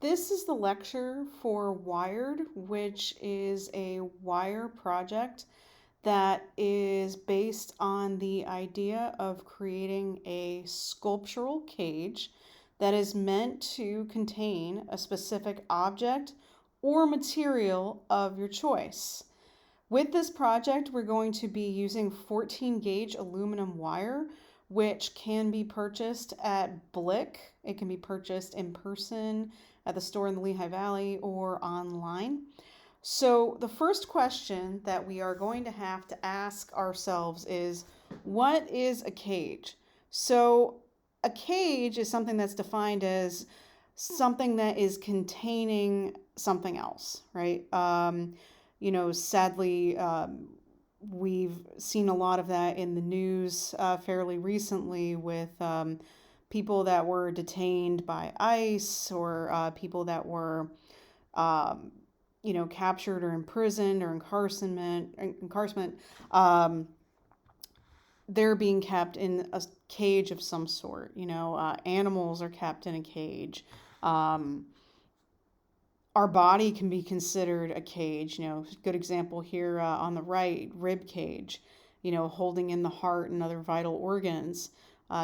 This is the lecture for Wired, which is a wire project that is based on the idea of creating a sculptural cage that is meant to contain a specific object or material of your choice. With this project, we're going to be using 14 gauge aluminum wire, which can be purchased at Blick. It can be purchased in person at the store in the Lehigh Valley or online. So the first question that we are going to have to ask ourselves is, what is a cage? So a cage is something that's defined as something that is containing something else, right? Sadly, we've seen a lot of that in the news fairly recently with people that were detained by ICE or people that were um, captured or imprisoned or incarcerament, they're being kept in a cage of some sort. Animals are kept in a cage. Our body can be considered a cage. Good example here on the right, rib cage, holding in the heart and other vital organs,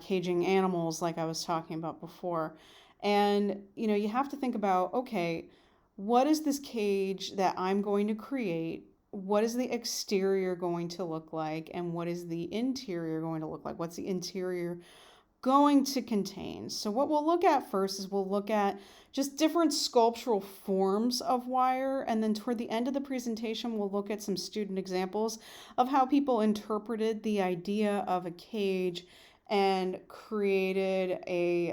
caging animals like I was talking about before. And, you have to think about, okay, what is this cage that I'm going to create? What is the exterior going to look like? And what is the interior going to look like? What's the interior going to contain? So what we'll look at first is we'll look at just different sculptural forms of wire, and then toward the end of the presentation we'll look at some student examples of how people interpreted the idea of a cage and created a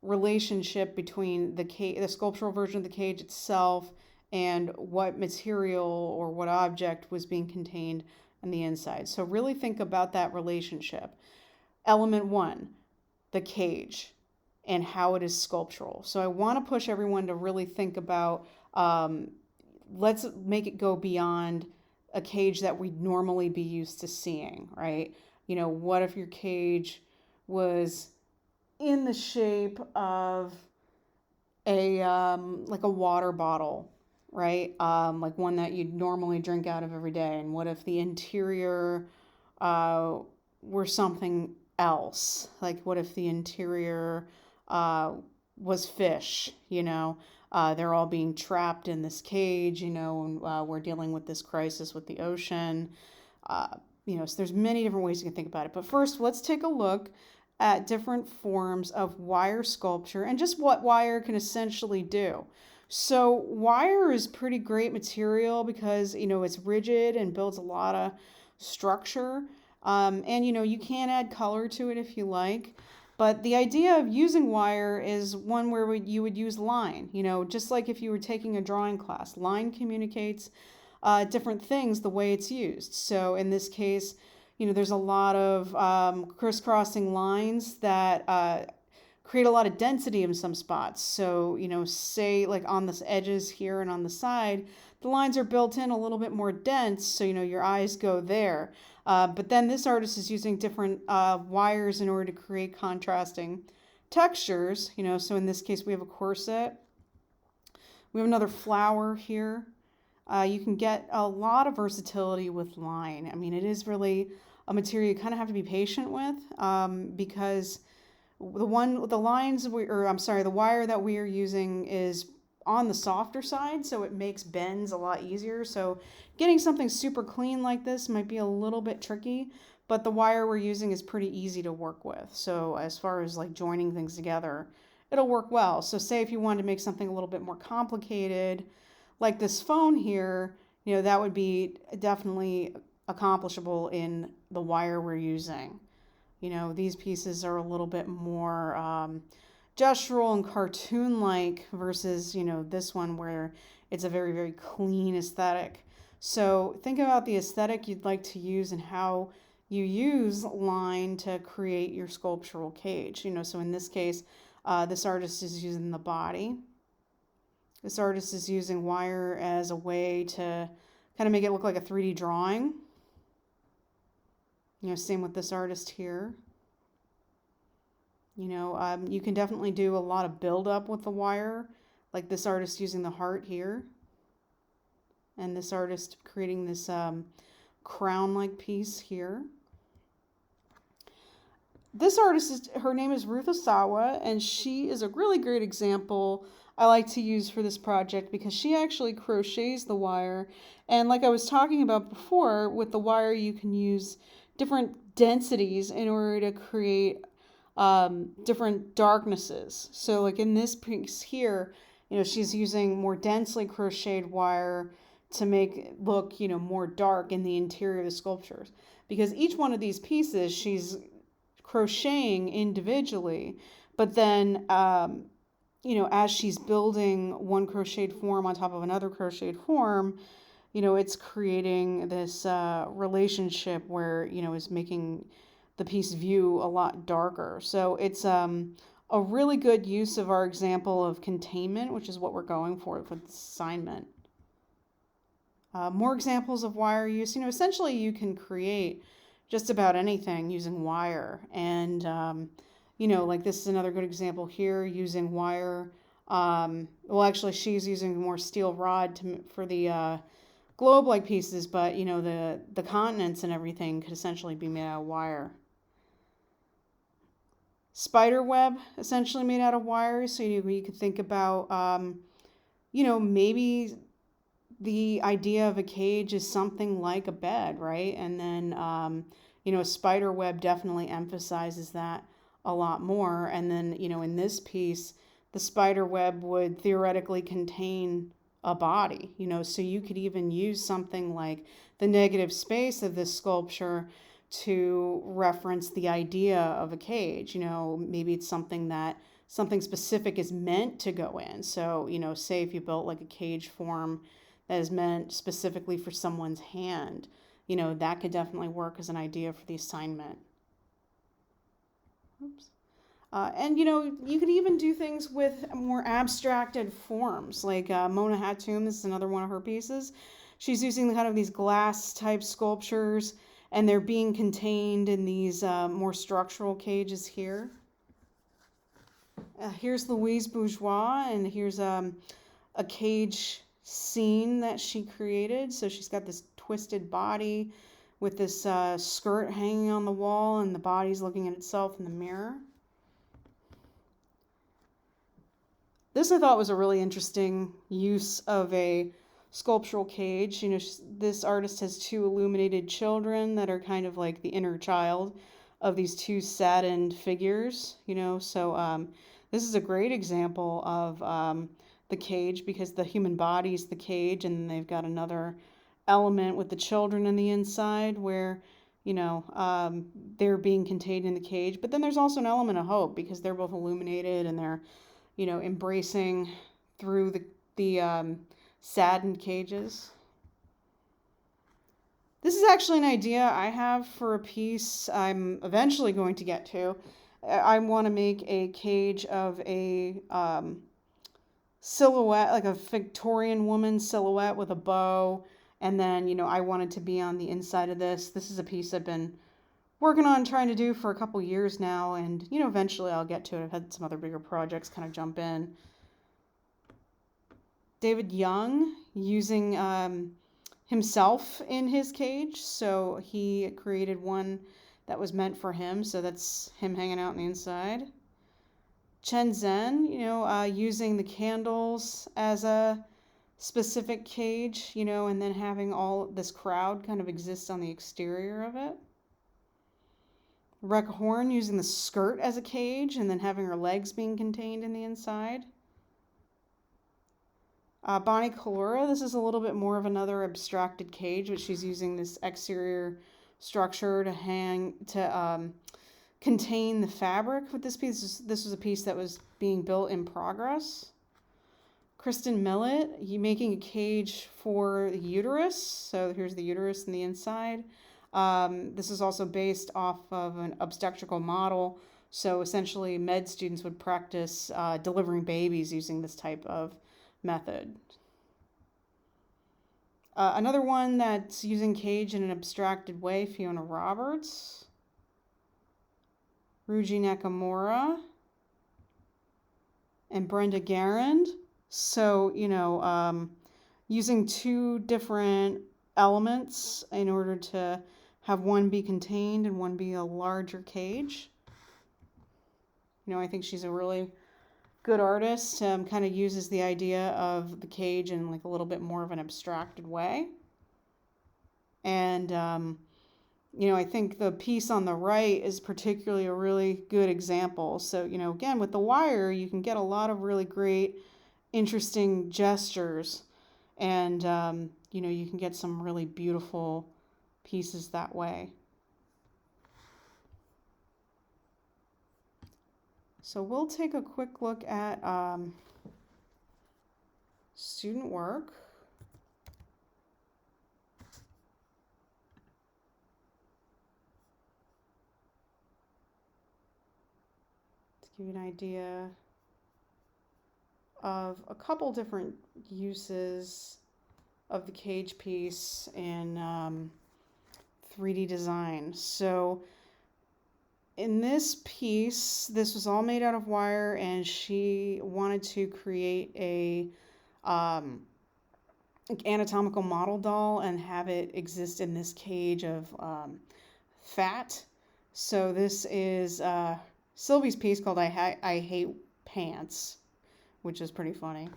relationship between the sculptural version of the cage itself and what material or what object was being contained on the inside. So really think about that relationship. Element one, the cage and how it is sculptural. So I want to push everyone to really think about, let's make it go beyond a cage that we'd normally be used to seeing, right? What if your cage was in the shape of like a water bottle, right? Like one that you'd normally drink out of every day. And what if the interior were something else? Like what if the interior was fish? They're all being trapped in this cage, and we're dealing with this crisis with the ocean. So there's many different ways you can think about it. But first, let's take a look at different forms of wire sculpture and just what wire can essentially do. So wire is pretty great material because, it's rigid and builds a lot of structure. And, you can add color to it if you like. But the idea of using wire is one where you would use line, just like if you were taking a drawing class. Line communicates different things the way it's used. So in this case, there's a lot of crisscrossing lines that create a lot of density in some spots. So, say like on the edges here and on the side, the lines are built in a little bit more dense, so, your eyes go there. But then this artist is using different wires in order to create contrasting textures, so in this case we have a corset. We have another flower here. You can get a lot of versatility with line. I mean, it is really a material you kind of have to be patient with because the wire that we are using is on the softer side, so it makes bends a lot easier. So getting something super clean like this might be a little bit tricky, but the wire we're using is pretty easy to work with. So as far as like joining things together, it'll work well. So say if you wanted to make something a little bit more complicated, like this phone here, that would be definitely accomplishable in the wire we're using. These pieces are a little bit more gestural and cartoon-like versus, this one where it's a very, very clean aesthetic. So think about the aesthetic you'd like to use and how you use line to create your sculptural cage. So in this case, this artist is using the body. This artist is using wire as a way to kind of make it look like a 3D drawing. Same with this artist here. You can definitely do a lot of buildup with the wire Like this artist using the heart here, and this artist creating this crown-like piece here. This artist, her name is Ruth Osawa, and she is a really great example I like to use for this project because she actually crochets the wire. And like I was talking about before, with the wire you can use different densities in order to create different darknesses. So like in this piece here, she's using more densely crocheted wire to make it look, more dark in the interior of the sculptures. Because each one of these pieces, she's crocheting individually, but then as she's building one crocheted form on top of another crocheted form, it's creating this relationship where is making the piece view a lot darker. So it's a really good use of our example of containment, which is what we're going for this assignment. More examples of wire use. Essentially you can create just about anything using wire. And, like this is another good example here using wire. Well, actually, she's using more steel rod for the globe-like pieces, but, the continents and everything could essentially be made out of wire. Spider web, essentially made out of wire. So, you could think about, maybe the idea of a cage is something like a bed, right? And then, a spider web definitely emphasizes that a lot more. And then, in this piece, the spider web would theoretically contain a body, so you could even use something like the negative space of this sculpture to reference the idea of a cage. Maybe it's something specific is meant to go in. So, say if you built like a cage form that is meant specifically for someone's hand, that could definitely work as an idea for the assignment. Oops. And, you could even do things with more abstracted forms, like Mona Hatoum. This is another one of her pieces. She's using kind of these glass type sculptures, and they're being contained in these more structural cages here. Here's Louise Bourgeois, and here's a cage scene that she created. So she's got this twisted body with this skirt hanging on the wall, and the body's looking at itself in the mirror. This I thought was a really interesting use of a sculptural cage. This artist has two illuminated children that are kind of like the inner child of these two saddened figures, so this is a great example of the cage, because the human body is the cage, and they've got another element with the children in the inside where they're being contained in the cage. But then there's also an element of hope, because they're both illuminated and they're embracing through the saddened cages. This is actually an idea I have for a piece I'm eventually going to get to. I want to make a cage of a silhouette, like a Victorian woman silhouette with a bow. And then, I wanted to be on the inside of this. This is a piece I've been working on trying to do for a couple years now. And, eventually I'll get to it. I've had some other bigger projects kind of jump in. David Young using himself in his cage. So he created one that was meant for him. So that's him hanging out on the inside. Chen Zhen, using the candles as a specific cage, and then having all this crowd kind of exist on the exterior of it. Rebecca Horn using the skirt as a cage and then having her legs being contained in the inside. Bonnie Kalura, this is a little bit more of another abstracted cage, but she's using this exterior structure to contain the fabric with this piece. This was a piece that was being built in progress. Kristen Millett, making a cage for the uterus. So here's the uterus and the inside. This is also based off of an obstetrical model. So essentially med students would practice delivering babies using this type of method. Another one that's using cage in an abstracted way, Fiona Roberts. Ruji Nakamura and Brenda Garand. So, using two different elements in order to have one be contained and one be a larger cage. I think she's a really good artist. Kind of uses the idea of the cage in like a little bit more of an abstracted way. And, I think the piece on the right is particularly a really good example. So, again, with the wire, you can get a lot of really great, interesting gestures. And, you can get some really beautiful pieces that way. So we'll take a quick look at student work. To give you an idea of a couple different uses of the cage piece in 3D design. So in this piece, this was all made out of wire, and she wanted to create a anatomical model doll and have it exist in this cage of fat. So this is Sylvie's piece called I Hate Pants, which is pretty funny.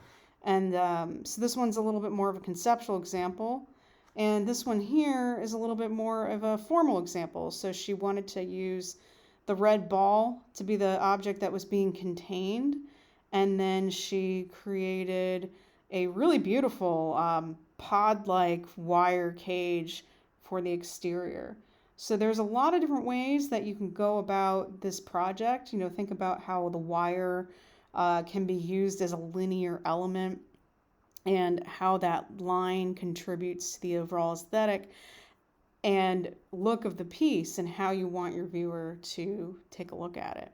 And so this one's a little bit more of a conceptual example. And this one here is a little bit more of a formal example. So she wanted to use the red ball to be the object that was being contained. And then she created a really beautiful pod-like wire cage for the exterior. So there's a lot of different ways that you can go about this project. Think about how the wire can be used as a linear element and how that line contributes to the overall aesthetic and look of the piece and how you want your viewer to take a look at it.